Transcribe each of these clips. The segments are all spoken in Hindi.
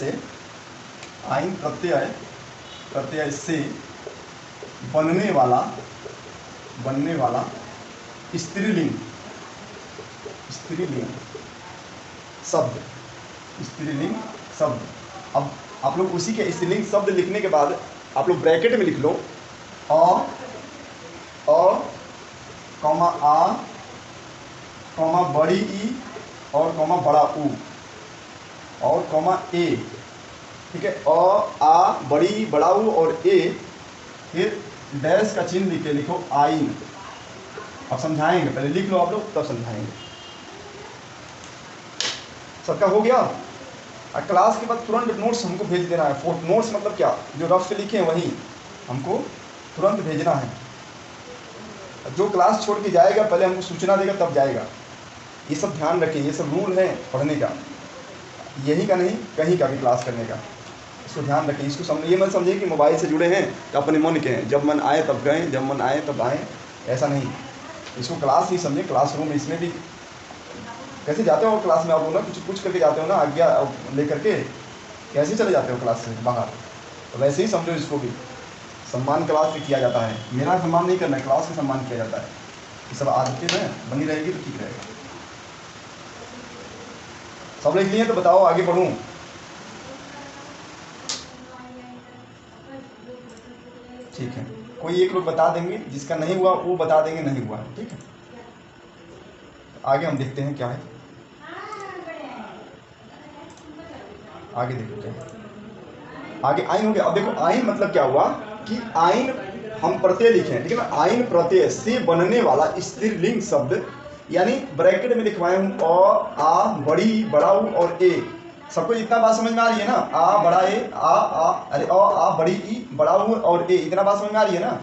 से प्रत्यय से बनने वाला स्त्रीलिंग शब्द। अब आप लोग उसी के स्त्रीलिंग शब्द लिखने के बाद आप लोग ब्रैकेट में लिख लो अ कॉमा आ कॉमा बड़ी ई और कॉमा बड़ा ऊ और कॉमा ए। ठीक है, अ आ बड़ी बड़ा ऊ और ए, फिर डैश का चिन्ह लिख के लिखो आइन। अब समझाएंगे, पहले लिख लो आप लोग तब समझाएंगे। सबका हो गया? और क्लास के बाद तुरंत नोट्स हमको भेज देना है। नोट्स मतलब क्या, जो रफ से लिखे हैं वही हमको तुरंत भेजना है। जो क्लास छोड़ के जाएगा पहले हमको सूचना देगा तब जाएगा। ये सब ध्यान रखें, ये सब रूल है पढ़ने का, यही का नहीं कहीं का भी क्लास करने का। इसको ध्यान रखें, इसको समझ, ये मत समझिए कि मोबाइल से जुड़े हैं तो अपने मन के हैं, जब मन आए तब गए, जब मन आए तब आए, ऐसा नहीं। इसको क्लास ही समझे, क्लासरूम। इसमें भी कैसे जाते हो क्लास में, आप लोग ना कुछ करके जाते हो ना, आज्ञा लेकर के कैसे चले जाते हो क्लास से बाहर, तो वैसे ही समझो इसको भी। सम्मान क्लास में किया जाता है, मेरा सम्मान नहीं करना है, क्लास का सम्मान किया जाता है। ये सब आदतें में बनी रहेगी तो ठीक रहेगा। सब लिख लिए तो बताओ आगे बढ़ूं? ठीक है, कोई एक लोग बता देंगे, जिसका नहीं हुआ वो बता देंगे नहीं हुआ। ठीक है, आगे हम देखते हैं क्या है, आगे देखो क्या है। आगे आइन हो गया। अब देखो आइन मतलब क्या हुआ कि आइन हम प्रत्यय लिखे हैं, ठीक है ना। आइन प्रत्यय से बनने वाला स्त्रीलिंग शब्द, यानी ब्रैकेट में लिखवाए हूँ अ आ बड़ी बड़ा ऊ और ए। सबको इतना बात समझ में आ रही है ना, आ बड़ा ए अरे आ बड़ी ई बड़ा ऊ और ए, इतना बात समझ में आ रही है ना।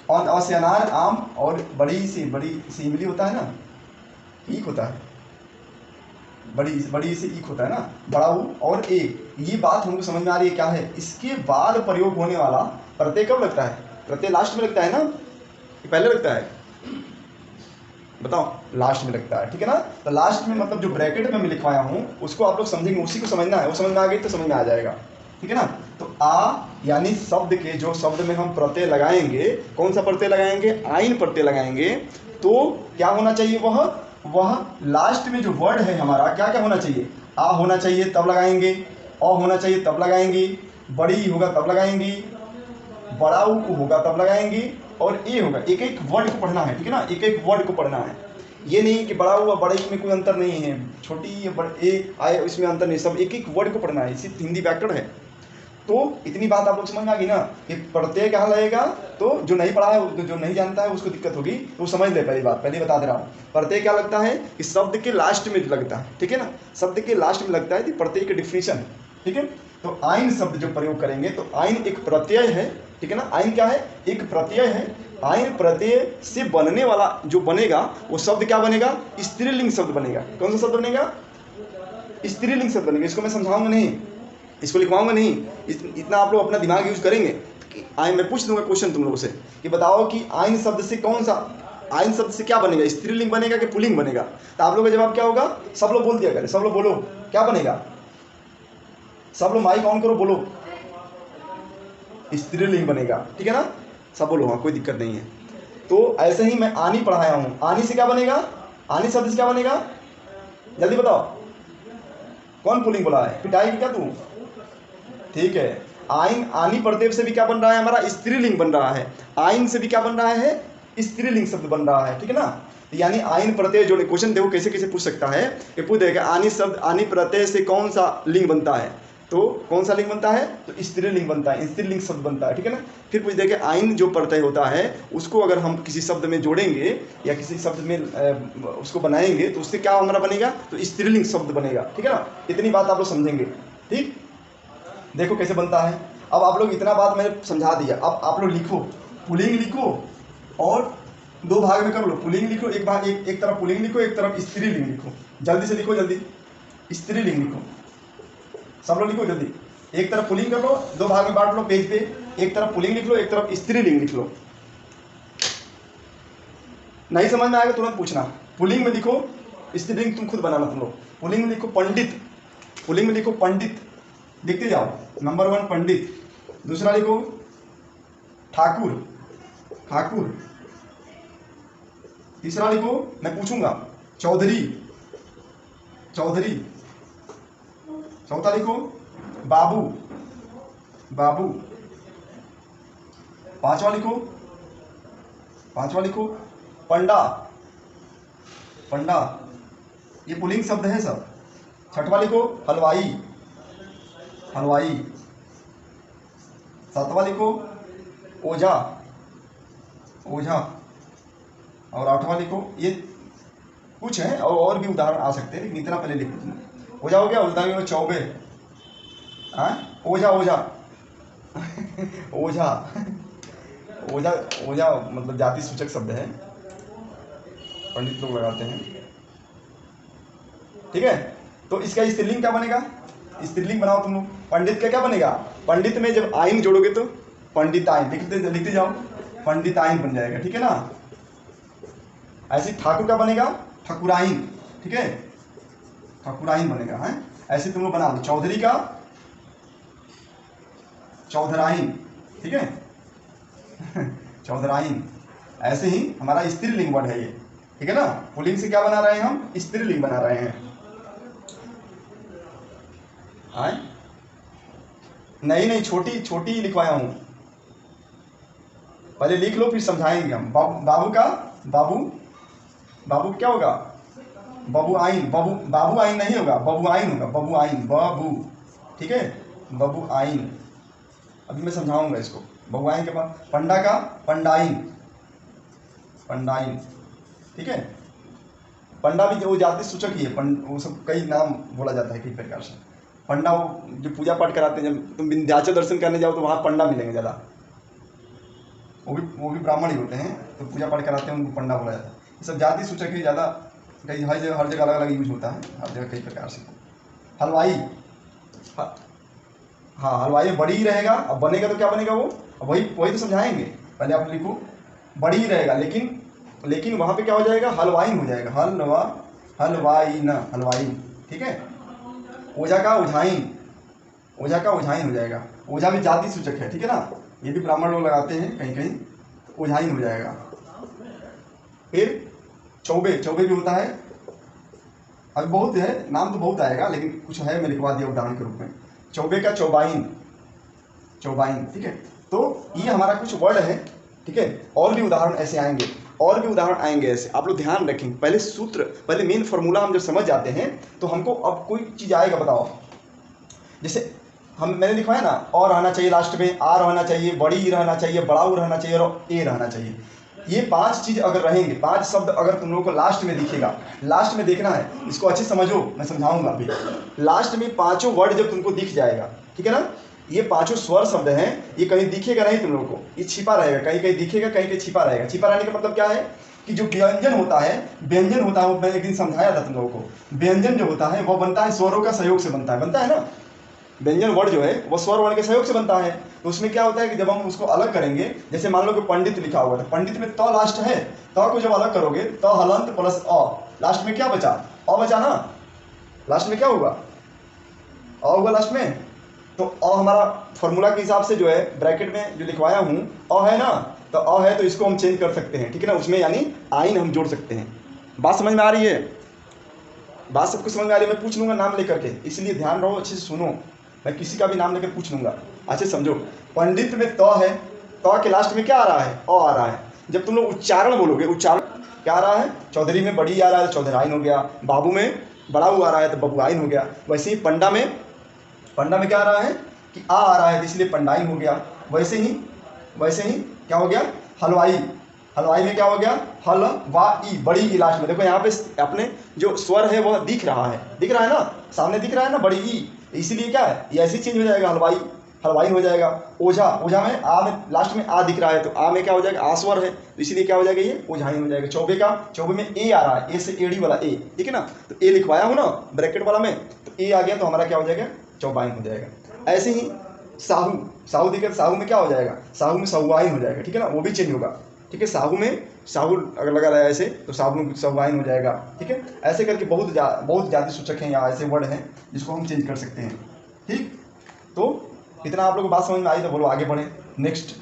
और अ से अनार आम और बड़ी से इमली होता है ना, ईक होता है, बड़ी से ईक होता है ना, बड़ा ऊ और ए। ये बात हमको समझ में आ रही है क्या है। इसके बाद प्रयोग होने वाला प्रत्यय कब लगता है? प्रत्यय लास्ट में लगता है ना, पहले लगता है? बताओ, लास्ट में लगता है, ठीक है ना। तो लास्ट में मतलब जो ब्रैकेट में मैं लिखवाया हूँ उसको आप लोग समझेंगे, उसी को समझना है। वो समझ में आ गई तो समझ में आ जाएगा, ठीक है ना। तो आ यानी शब्द के, जो शब्द में हम प्रत्यय लगाएंगे, कौन सा प्रत्यय लगाएंगे? आइन प्रत्यय लगाएंगे। तो क्या होना चाहिए? वह लास्ट में जो वर्ड है हमारा, क्या क्या होना चाहिए? आ होना चाहिए तब लगाएंगे, अ होना चाहिए तब लगाएंगे, बड़ी होगा तब लगाएंगे, बड़ा ऊ होगा तब लगाएंगे, और ए होगा। एक एक वर्ड को पढ़ना है, ठीक है ना, एक एक वर्ड को पढ़ना है। ये नहीं कि बड़ा हुआ बड़े में कोई अंतर नहीं है, छोटी या बड़े ए आए इसमें अंतर नहीं, सब एक एक वर्ड को पढ़ना है। इसी हिंदी व्याकरण है। तो इतनी बात आप लोग समझ में आ गई ना कि प्रत्यय कहाँ लगेगा। तो जो नहीं पढ़ा है, जो नहीं जानता है उसको दिक्कत होगी, तो समझ ले। पहली बात पहले बता दे रहा हूँ, प्रत्यय क्या लगता है कि शब्द के लास्ट में लगता है, ठीक है ना। शब्द के लास्ट में लगता है कि प्रत्यय की डिफिनीशन, ठीक है। तो आइन शब्द जो प्रयोग करेंगे, तो आइन एक प्रत्यय है, ठीक है ना। आइन क्या है? एक प्रत्यय है। आइन प्रत्यय से बनने वाला जो बनेगा वो शब्द क्या बनेगा? स्त्रीलिंग शब्द बनेगा। कौन सा शब्द बनेगा? स्त्रीलिंग शब्द बनेगा। इसको मैं समझाऊंगा नहीं, इसको लिखवाऊंगा नहीं, इतना आप लोग अपना दिमाग यूज करेंगे कि आइन, मैं पूछ दूंगा क्वेश्चन तुम लोगों से कि बताओ कि आइन शब्द से कौन सा, आइन शब्द से क्या बनेगा? स्त्रीलिंग बनेगा कि पुल्लिंग बनेगा? तो आप लोग का जवाब क्या होगा? सब लोग बोल दिया करें, सब लोग बोलो क्या बनेगा। सब लोग माइक ऑन करो, बोलो स्त्रीलिंग बनेगा, ठीक है ना। सब बोलो हाँ, कोई दिक्कत नहीं है। तो ऐसे ही मैं आनी पढ़ाया हूँ, आनी से क्या बनेगा? आनी शब्द से क्या बनेगा? जल्दी बताओ, कौन पुल्लिंग बोला है? पिटाई क्या तू? ठीक है, आइन आनी प्रत्यय से भी क्या बन रहा है हमारा? स्त्रीलिंग बन रहा है। आइन से भी क्या बन रहा है? स्त्रीलिंग शब्द बन रहा है, ठीक है ना। यानी आइन प्रत्यय जोड़े। क्वेश्चन देखो कैसे कैसे पूछ सकता है कि पूछ देगा आनी शब्द, आनी प्रत्यय से कौन सा लिंग बनता है? तो कौन सा लिंग बनता है? तो स्त्रीलिंग बनता है, स्त्रीलिंग शब्द बनता है, ठीक है ना। फिर पूछ देगा आइन जो प्रत्यय होता है उसको अगर हम किसी शब्द में जोड़ेंगे या किसी शब्द में उसको बनाएंगे तो उससे क्या हमारा बनेगा? तो स्त्रीलिंग शब्द बनेगा, ठीक है ना। इतनी बात आप लोग समझेंगे, ठीक। देखो कैसे बनता है। अब आप लोग इतना बात मैंने समझा दिया, अब आप लोग लिखो, पुल्लिंग लिखो और दो भाग में कर लो। पुल्लिंग लिखो, एक भाग, एक तरफ पुल्लिंग लिखो, एक तरफ स्त्रीलिंग लिखो। जल्दी से लिखो, जल्दी स्त्रीलिंग लिखो, सब लोग लिखो जल्दी। एक तरफ पुल्लिंग कर लो, दो भाग में बांट लो पेज पे, एक तरफ पुल्लिंग लिख लो, एक तरफ स्त्रीलिंग लिख लो। नहीं समझ में आएगा तुरंत पूछना। पुल्लिंग में लिखो, स्त्रीलिंग तुम खुद बनाना तुम लोग। पुल्लिंग में लिखो पंडित, पुल्लिंग में लिखो पंडित, लिखते जाओ। नंबर 1 पंडित, दूसरा लिखो ठाकुर, ठाकुर, तीसरा लिखो, मैं पूछूंगा, चौधरी, चौधरी, चौथा लिखो बाबू, बाबू, पांचवा लिखो, पांचवा लिखो पंडा, पंडा, ये पुल्लिंग शब्द है सब। छठवा लिखो हलवाई, हलवाई, सातवां लिखो ओझा, ओझा, और आठवां लिखो, ये कुछ है और भी उदाहरण आ सकते हैं, लेकिन इतना पहले लिख दो। ओझा हो गया, उदाहरण चौबे, ओझा, ओझा ओझा, ओझा, ओझा मतलब जाति सूचक शब्द है, पंडित लोग लगाते हैं, ठीक है। तो इसका स्त्रीलिंग क्या बनेगा, स्त्रीलिंग बनाओ तुम लोग। पंडित का क्या बनेगा, पंडित में जब आइन जोड़ोगे तो पंडिताइन, लिखते जाओ, पंडिताइन बन जाएगा, ठीक है ना। ऐसे ठाकुर का बनेगा ठाकुराइन, ठीक है, ठाकुराइन बनेगा, है। ऐसे तुम लोग बना दो। चौधरी का चौधराइन, ठीक है चौधराइन। ऐसे ही हमारा स्त्रीलिंग वर्ड है ये, ठीक है ना। पुल्लिंग से क्या बना रहे हैं हम, स्त्रीलिंग बना रहे हैं। आए नहीं नहीं, छोटी छोटी लिखवाया हूं, पहले लिख लो फिर समझाएंगे हम। बाबू का बाबू, बाबू क्या होगा, बाबू आइन, बाबू, बाबू आइन नहीं होगा, बाबू आइन होगा, बाबू आइन, बाबू, ठीक है, बाबू आइन। अभी मैं समझाऊंगा इसको। बाबू आइन के बाद पंडा का पंडाइन, पंडाइन, ठीक है। पंडा भी वो जाति सूचक ही है, वो सब कई नाम बोला जाता है कई प्रकार से। पंडा वो जो पूजा पाठ कराते हैं, जब तुम विंध्याचल दर्शन करने जाओ तो वहाँ पंडा मिलेंगे ज़्यादा, वो भी ब्राह्मण ही होते हैं, तो पूजा पाठ कराते हैं, उनको पंडा बोला जाता है। ये सब जाति सूचक ही ज़्यादा, कई हर जगह अलग अलग यूज होता है, हर जगह कई प्रकार से। हलवाई, हाँ हलवाई बड़ी ही रहेगा, अब बनेगा तो क्या बनेगा वो, अब वही वही तो समझाएंगे। पहले आप लिखो बड़ी ही रहेगा, लेकिन वहाँ पे क्या हो जाएगा, हलवाइन हो जाएगा, हलवाइन, हलवाइन, ठीक है। ओझा का ओझाइन, ओझा का ओझाइन हो जाएगा। ओझा भी जाति सूचक है, ठीक है ना, ये भी ब्राह्मण लोग लगाते हैं कहीं कहीं, तो ओझाइन हो जाएगा। फिर चौबे, चौबे भी होता है, अभी बहुत है, नाम तो बहुत आएगा, लेकिन कुछ है मैं लिखवा दिया उदाहरण के रूप में। चौबे का चौबाइन, चौबाइन, ठीक है। तो ये हमारा कुछ वर्ड है, ठीक है। और भी उदाहरण ऐसे आएंगे, और भी उदाहरण आएंगे ऐसे, आप लोग ध्यान रखें। पहले सूत्र, पहले मेन फॉर्मूला हम जब समझ जाते हैं तो हमको अब कोई चीज़ आएगा, बताओ। जैसे मैंने लिखवाया ना, और रहना चाहिए लास्ट में, आ रहना चाहिए, बड़ी रहना चाहिए, बड़ाऊ रहना चाहिए, और ए रहना चाहिए। ये 5 चीज़ अगर रहेंगे, 5 शब्द अगर तुम लोगों को लास्ट में दिखेगा, लास्ट में देखना है, इसको अच्छे समझो, मैं समझाऊंगा अभी। लास्ट में 5 वर्ड जब तुमको दिख जाएगा, ठीक है ना, ये 5 स्वर शब्द हैं, ये कहीं दिखेगा नहीं तुम लोगों को, ये छिपा रहेगा, कहीं कहीं दिखेगा, कहीं कहीं छिपा रहेगा। छिपा रहने का मतलब क्या है कि जो व्यंजन होता है, व्यंजन होता है, वो मैंने एक दिन समझाया था तुम लोगों को। व्यंजन जो होता है वो बनता है स्वरों का सहयोग से बनता है ना। व्यंजन वर्ड जो है वो स्वर वर्ण के सहयोग से बनता है। तो उसमें क्या होता है कि जब हम उसको अलग करेंगे, जैसे मान लो कि पंडित लिखा हुआ था, पंडित में त लास्ट है, त को जब अलग करोगे, त हलंत प्लस अ, लास्ट में क्या बचा, अ बचा ना, लास्ट में क्या होगा, अ होगा लास्ट में। तो अ हमारा फॉर्मूला के हिसाब से जो है, ब्रैकेट में जो लिखवाया हूँ अ है ना, तो अ है, तो इसको हम चेंज कर सकते हैं, ठीक है ना, उसमें यानी आइन हम जोड़ सकते हैं। बात समझ में आ रही है, बात सबको समझ में आ रही है। मैं पूछ लूंगा नाम लेकर के, इसलिए ध्यान रहो, अच्छे से सुनो, मैं किसी का भी नाम लेकर पूछ लूंगा, अच्छे समझो। पंडित में त है, त के लास्ट में क्या आ रहा है, अ आ रहा है। जब तुम लोग उच्चारण बोलोगे, उच्चारण क्या आ रहा है, चौधरी में बड़ी आ रहा है तो चौधराइन हो गया, बाबू में बड़ा आ रहा है तो बबुआइन हो गया। वैसे ही पंडा में क्या आ रहा है कि आ रहा है, तो इसलिए पंडाइन हो गया। वैसे ही क्या हो गया, हलवाई, हलवाई में क्या हो गया, हलवाई, बड़ी ई लास्ट में। देखो यहाँ पे अपने जो स्वर है वह दिख रहा है ना, सामने दिख रहा है ना, बड़ी ई, इसीलिए क्या है, ये ऐसे चेंज हो जाएगा, हलवाई, हलवाई हो जाएगा। ओझा, ओझा में आ में लास्ट में आ दिख रहा है, तो आ में क्या हो जाएगा, आ स्वर है, तो इसीलिए क्या हो जाएगा, ये ओझाइन हो जाएगा। चौबे का, चौबे में ए आ रहा है, ए से एड़ी वाला ए, ठीक है ना, तो ए लिखवाया हूँ ना ब्रैकेट वाला में, तो ए आ गया, तो हमारा क्या हो जाएगा, चौबाइन हो जाएगा। ऐसे ही साहू, साहू दिखे, साहू में क्या हो जाएगा, साहू में सहुआइन हो जाएगा, ठीक है ना, वो भी चेंज होगा, ठीक है। साहू में साहू अगर लगा रहा है ऐसे, तो साहू में सहुआइन हो जाएगा, ठीक है। ऐसे करके बहुत जाति सूचक हैं या ऐसे वर्ड हैं जिसको हम चेंज कर सकते हैं, ठीक। तो इतना आप लोग को बात समझ में आई तो बोलो आगे बढ़े। नेक्स्ट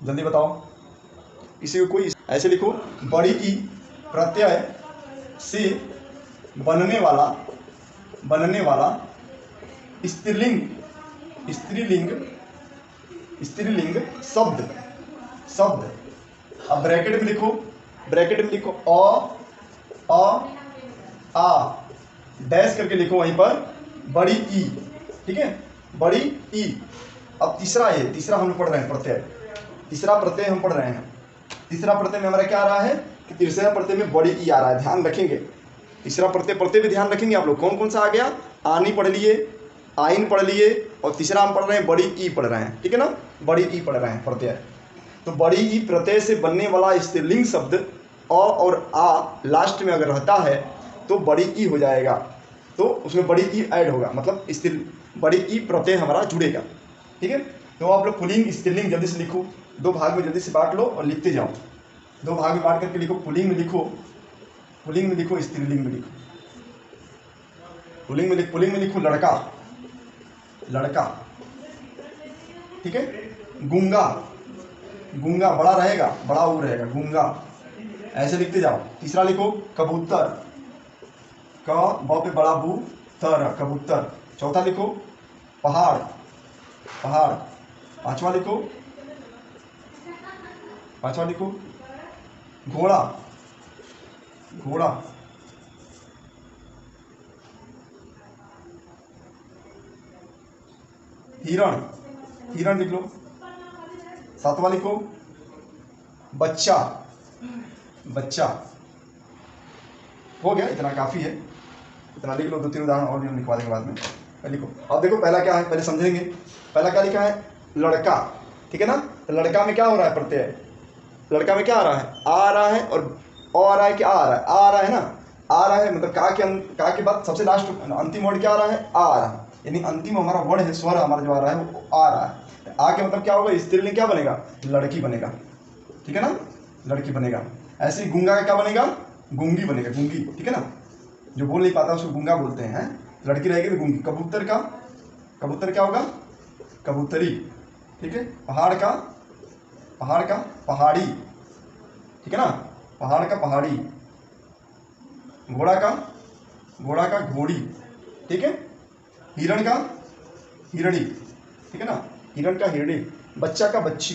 जल्दी बताओ। इसी को कोई ऐसे लिखो, बड़ी ई प्रत्यय से बनने वाला स्त्रीलिंग शब्द। अब ब्रैकेट में लिखो अ आ डैश करके लिखो वहीं पर बड़ी ई, ठीक है, बड़ी ई। अब तीसरा हम पढ़ रहे हैं प्रत्यय, तीसरा प्रत्यय हम पढ़ रहे हैं। तीसरा प्रत्यय में हमारा क्या आ रहा है कि तीसरा प्रत्यय में बड़ी ई आ रहा है, ध्यान रखेंगे। तीसरा प्रत्यय भी ध्यान रखेंगे आप लोग। कौन कौन सा आ गया? आनी पढ़ लिए, आइन पढ़ लिए, और तीसरा हम पढ़ रहे हैं बड़ी ई पढ़ रहे हैं, ठीक है ना, बड़ी ई पढ़ रहे हैं प्रत्यय। तो बड़ी ई प्रत्यय से बनने वाला स्त्रीलिंग शब्द अ और आ लास्ट में अगर रहता है तो बड़ी ई हो जाएगा, तो उसमें बड़ी ई ऐड होगा, मतलब बड़ी ई प्रत्यय हमारा जुड़ेगा, ठीक है। तो आप लोग पुल्लिंग स्त्रीलिंग जल्दी से लिखो, 2 भाग में जल्दी से बांट लो और लिखते जाओ। 2 भाग में बांट करके लिखो, पुल्लिंग में लिखो स्त्रीलिंग में लिखो। पुल्लिंग में लिखो लड़का, ठीक है। गूंगा बड़ा रहेगा, बड़ा ऊ रहेगा, गूंगा, ऐसे लिखते जाओ। तीसरा लिखो कबूतर, क ब पे बड़ा बू तर, कबूतर। चौथा लिखो पहाड़। पांचवा लिखो घोड़ा। हिरण लिख लो। 7वां लिखो बच्चा। हो गया, इतना काफ़ी है, इतना लिख लो। 2-3 उदाहरण और भी हम लिखवा देंगे बाद में। लिखो। अब देखो पहला क्या है, पहले समझेंगे। पहला क्या लिखा है? लड़का, ठीक है ना। तो लड़का में क्या हो रहा है? प्रत्यय। लड़का में क्या आ रहा है? आ रहा है, और आ रहा है कि आ रहा है? आ रहा है ना, आ रहा है, मतलब का के बाद सबसे लास्ट अंतिम वर्ड क्या आ रहा है? आ रहा है, यानी अंतिम हमारा वर्ड है, स्वर हमारा जो आ रहा है वो आ रहा है। आ के मतलब क्या होगा? स्त्रीलिंग क्या बनेगा? लड़की बनेगा, ठीक है ना, लड़की बनेगा। ऐसे ही गूंगा का क्या बनेगा? गूंगी बनेगा, गूंगी, ठीक है ना। जो बोल नहीं पाता उसको गूंगा बोलते हैं। लड़की रहेगी तो गूंगी। कबूतर क्या होगा? कबूतरी, ठीक है। पहाड़ का पहाड़ी, ठीक है ना, पहाड़ का पहाड़ी। घोड़ा का घोड़ी, ठीक है। हिरण का हिरणी, ठीक है ना, हिरण का हिरणी। बच्चा का बच्ची,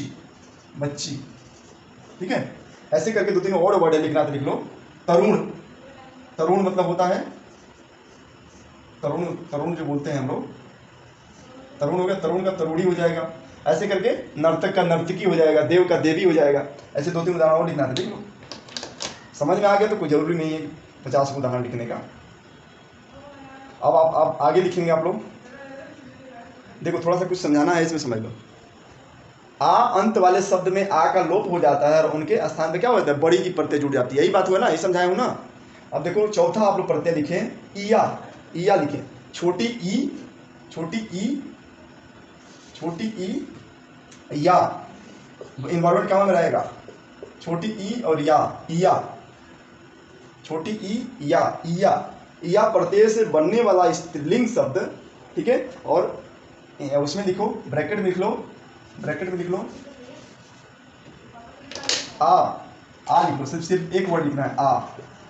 ठीक है। ऐसे करके 2-3 और वर्ड लिखना तो लिख लो। तरुण मतलब होता है तरुण जो बोलते हैं हम लोग, तरुण हो गया, तरुण का तरुड़ी हो जाएगा। ऐसे करके नर्तक का नर्तकी हो जाएगा, देव का देवी हो जाएगा। ऐसे 2-3 उदाहरण और लिखना था, लिख लो। समझ में आ गया तो कोई जरूरी नहीं है 50 उदाहरण लिखने का। अब आप आगे लिखेंगे आप लोग। देखो थोड़ा सा कुछ समझाना है इसमें, समझ लो। आ अंत वाले शब्द में आ का लोप हो जाता है और उनके स्थान पे क्या होता है? बड़ी की प्रत्यय जुड़ जाती है। यही बात हुआ ना, यही समझाया हूं ना। अब देखो चौथा आप लोग प्रत्यय लिखें, ईया लिखें। छोटी ई या, इन्वॉल्वमेंट क्या में रहेगा? छोटी ई और या, छोटी ई या प्रत्यय से बनने वाला स्त्रीलिंग शब्द, ठीक है। और उसमें लिखो, ब्रैकेट में लिख लो आ लिखो। सिर्फ एक वर्ड लिखना है,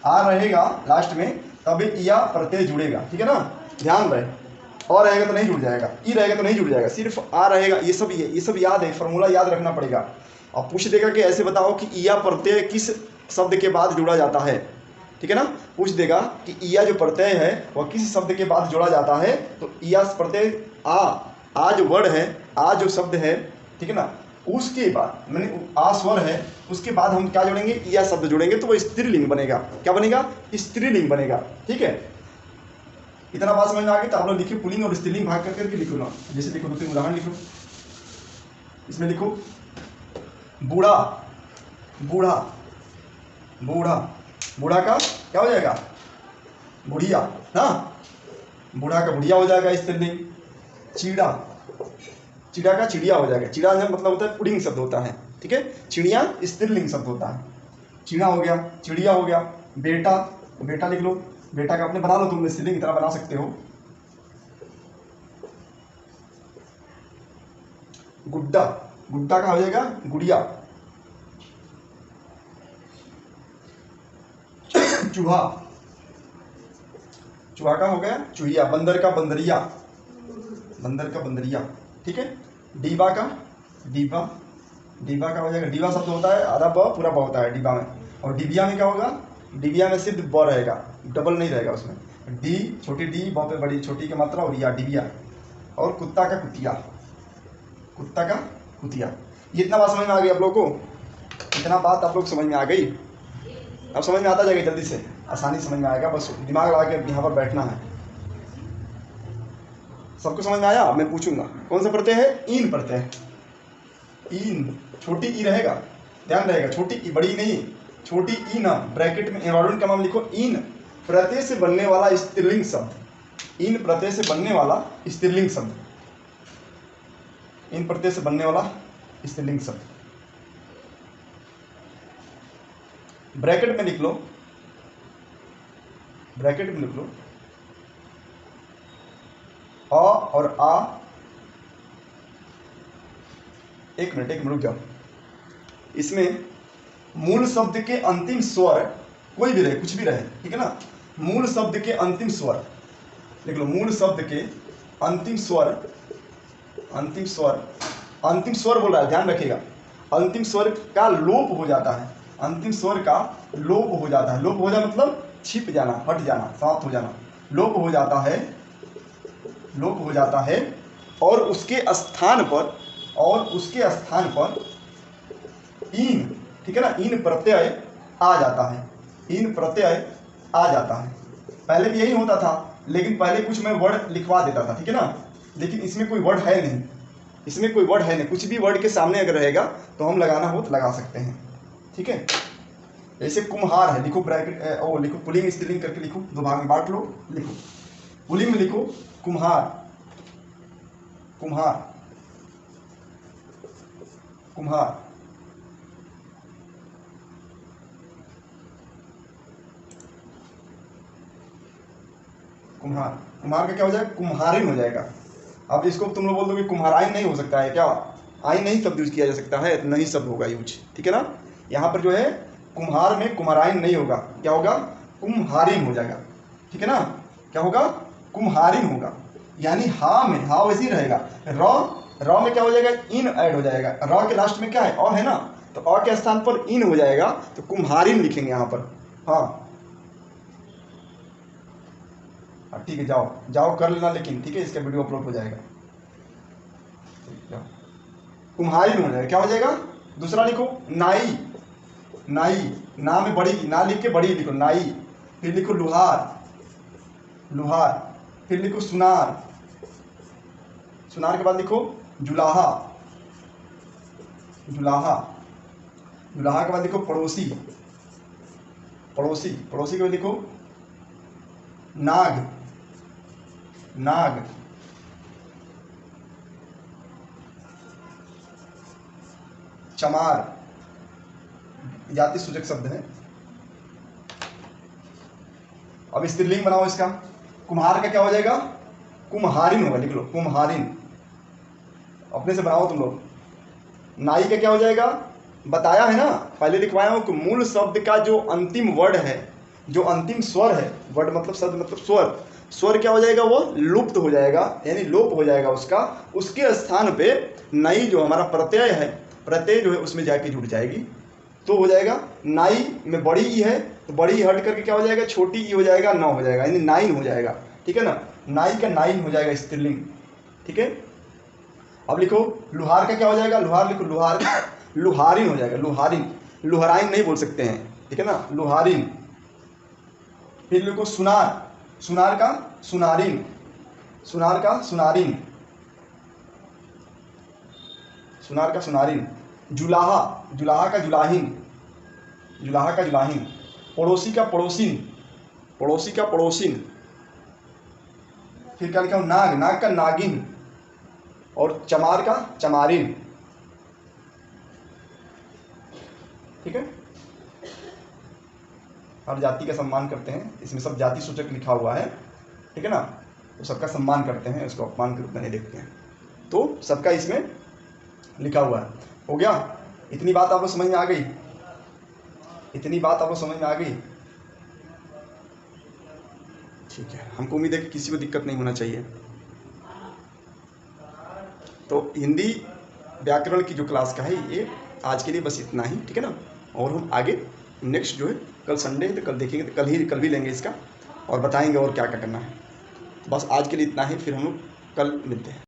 आ रहेगा लास्ट में, तब या प्रत्यय जुड़ेगा, ठीक है ना, ध्यान रहे। और रहेगा तो नहीं जुड़ जाएगा, ई रहेगा तो नहीं जुड़ जाएगा, सिर्फ आ रहेगा। ये सब याद है, फॉर्मूला याद रखना पड़ेगा। और पूछ देगा कि ऐसे बताओ कि ईया प्रत्यय किस शब्द के बाद जुड़ा जाता है, ठीक है ना। पूछ देगा कि ईया जो प्रत्यय है वह किस शब्द के बाद जोड़ा जाता है, तो ईया प्रत्यय आ जो वर्ड है, आ जो शब्द है, ठीक है ना, उसके बाद मैंने आ स्वर है, उसके बाद हम क्या जोड़ेंगे? ईया शब्द जोड़ेंगे, तो वो स्त्रीलिंग बनेगा। क्या बनेगा? स्त्रीलिंग बनेगा, ठीक है। इतना बात समझ में आ गई। तो आप लोग लिखिए पुल्लिंग और स्त्रीलिंग भाग करके लिखो ना। जैसे लिखो, 2-3 उदाहरण लिखो। इसमें लिखो बूढ़ा का क्या हो जाएगा? बुढ़िया, हाँ, बूढ़ा का बुढ़िया हो जाएगा स्त्रीलिंग। चिड़ा का चिड़िया हो जाएगा। चिड़ा मतलब होता है पुल्लिंग शब्द होता है, ठीक है। चिड़िया स्त्रीलिंग शब्द होता है। चिड़ा हो गया, चिड़िया हो गया। बेटा लिख लो, बेटा का अपने बना लो, तुम स्त्रीलिंग की तरह बना सकते हो। गुड्डा, गुड्डा का हो जाएगा गुड़िया। चूहा, चूहा का हो गया चूहिया। बंदर का बंदरिया, बंदर का बंदरिया। ठीक है। डीबा का डीबा, डीबा का हो जाएगा, डीबा शब्द होता है आधा ब पूरा ब होता है डीबा में। और डिबिया में क्या होगा, डिबिया में सिर्फ ब रहेगा, डबल नहीं रहेगा उसमें। डी छोटी डी, ब पे बड़ी छोटी की मात्रा, और या डिबिया। और कुत्ता का कुतिया, कुत्ता का कुतिया। ये इतना बात समझ में आ गई आप लोग को? इतना बात आप लोग समझ में आ गई? अब समझ में आता जाएगा जल्दी से, आसानी समझ में आएगा, बस दिमाग लगा के यहाँ पर बैठना है। सबको समझ में आया? अब मैं पूछूंगा कौन सा प्रत्यय है? ईन प्रत्यय। ईन, छोटी ई रहेगा, ध्यान रहेगा, छोटी ई, बड़ी नहीं, छोटी ई ना, ब्रैकेट में एनवायरमेंट का नाम लिखो। ईन प्रत्यय से बनने वाला स्त्रीलिंग शब्द, ईन प्रत्यय से बनने वाला स्त्रीलिंग शब्द, इन प्रत्यय से बनने वाला स्त्रीलिंग शब्द। ब्रैकेट में लिख लो, ब्रैकेट में लिख लो, अ और आ। एक मिनट रुक जाओ। इसमें मूल शब्द के अंतिम स्वर कोई भी रहे, कुछ भी रहे, ठीक है ना। मूल शब्द के अंतिम स्वर लिख लो, मूल शब्द के अंतिम स्वर, अंतिम स्वर, अंतिम स्वर बोल रहा है, ध्यान रखिएगा। अंतिम स्वर का लोप हो जाता है, अंतिम स्वर का लोप हो जाता है। लोप हो जाना मतलब छिप जाना, हट जाना, समाप्त हो जाना। लोप हो जाता है, लोप हो जाता है, और उसके स्थान पर, और उसके स्थान पर ईन, ठीक है ना, ईन प्रत्यय आ जाता है, ईन प्रत्यय आ जाता है। पहले भी यही होता था, लेकिन पहले कुछ मैं वर्ड लिखवा देता था, ठीक है ना, लेकिन इसमें कोई वर्ड है नहीं, इसमें कोई वर्ड है नहीं। कुछ भी वर्ड के सामने अगर रहेगा तो हम लगाना हो तो लगा सकते हैं, ठीक है। जैसे कुम्हार है, लिखो ब्रैकेट, ओ लिखो पुल्लिंग स्त्रीलिंग करके लिखो, दो भाग में बांट लो, लिखो पुल्लिंग में लिखो कुम्हार, कुम्हार, कुम्हार। कुम्हार, कुम्हार का क्या हो जाएगा? कुम्हारिन हो जाएगा। अब इसको तुम लोग बोल दो कि कुम्हाराइन नहीं हो सकता है क्या? आइन नहीं शब्द यूज किया जा सकता है, नहीं शब्द होगा यूज, ठीक है ना। यहाँ पर जो है कुम्हार में कुम्हाराइन नहीं होगा, क्या होगा? कुम्हारिन हो जाएगा, ठीक है ना। क्या होगा? कुम्हारिन होगा। यानी हा में, हा वैसे ही रहेगा, र में क्या हो जाएगा? इन ऐड हो जाएगा। र के लास्ट में क्या है? अ है ना, तो अ के स्थान पर इन हो जाएगा, तो कुम्हारिन लिखेंगे यहाँ पर। हाँ ठीक है, जाओ जाओ कर लेना, लेकिन ठीक है, इसका वीडियो अपलोड हो जाएगा। कुम्हारिन हो जाएगा, क्या हो जाएगा? दूसरा लिखो नाई, नाई, ना में बड़ी, ना लिख के बड़ी लिखो नाई। फिर लिखो लुहार, लुहार। फिर लिखो सुनार, सुनार के बाद लिखो जुलाहा, जुलाहा। जुलाहा के बाद लिखो पड़ोसी, पड़ोसी। पड़ोसी के बाद लिखो नाग, नाग। चमार, जाति सूचक शब्द है। अब स्त्रीलिंग बनाओ इसका। कुम्हार का क्या हो जाएगा? कुम्हारिन होगा, लिख लो कुम्हारिन, अपने से बनाओ तुम लोग। नाई का क्या हो जाएगा? बताया है ना, पहले लिखवाया हूं कि मूल शब्द का जो अंतिम वर्ड है, जो अंतिम स्वर है, वर्ड मतलब शब्द मतलब स्वर, स्वर क्या हो जाएगा? वो लुप्त हो जाएगा, यानी लोप हो जाएगा उसका। उसके स्थान पे नई जो हमारा प्रत्यय है, प्रत्यय जो है उसमें जाके जुड़ जाएगी, तो हो जाएगा नाई में बड़ी ई है, तो बड़ी ई हट करके क्या हो जाएगा? छोटी ई हो जाएगा, न हो जाएगा, यानी नाइन हो जाएगा, ठीक है ना। नाई का नाइन हो जाएगा स्त्रीलिंग, ठीक है। अब लिखो लुहार का क्या हो जाएगा? लुहार लिखो लुहार, लुहारिन हो जाएगा, लुहारिन, लुहराइन नहीं बोल सकते हैं, ठीक है ना, लुहारिन। फिर लिखो सुनार, सुनार का सुनारिन, सुनार का सुनारिन, सुनार का सुनारिन। जुलाहा, जुलाहा का जुलाहिन, जुलाहा का जुलाहिन। पड़ोसी का पड़ोसिन, पड़ोसी का पड़ोसिन। फिर क्या लिखा? नाग, नाग का नागिन। और चमार का चमारिन, ठीक है। हर जाति का सम्मान करते हैं, इसमें सब जाति सूचक लिखा हुआ है, ठीक है ना, तो सबका सम्मान करते हैं, उसको अपमान के रूप में नहीं देखते हैं, तो सबका इसमें लिखा हुआ है। हो गया? इतनी बात आपको समझ में आ गई? इतनी बात आपको समझ में आ गई? ठीक है, हमको उम्मीद है कि किसी को दिक्कत नहीं होना चाहिए। तो हिंदी व्याकरण की जो क्लास का है ये आज के लिए बस इतना ही, ठीक है ना। और हम आगे नेक्स्ट जो है कल संडे है तो कल देखेंगे, तो कल भी लेंगे इसका और बताएंगे और क्या क्या करना है। बस आज के लिए इतना ही, फिर हम लोग कल मिलते हैं।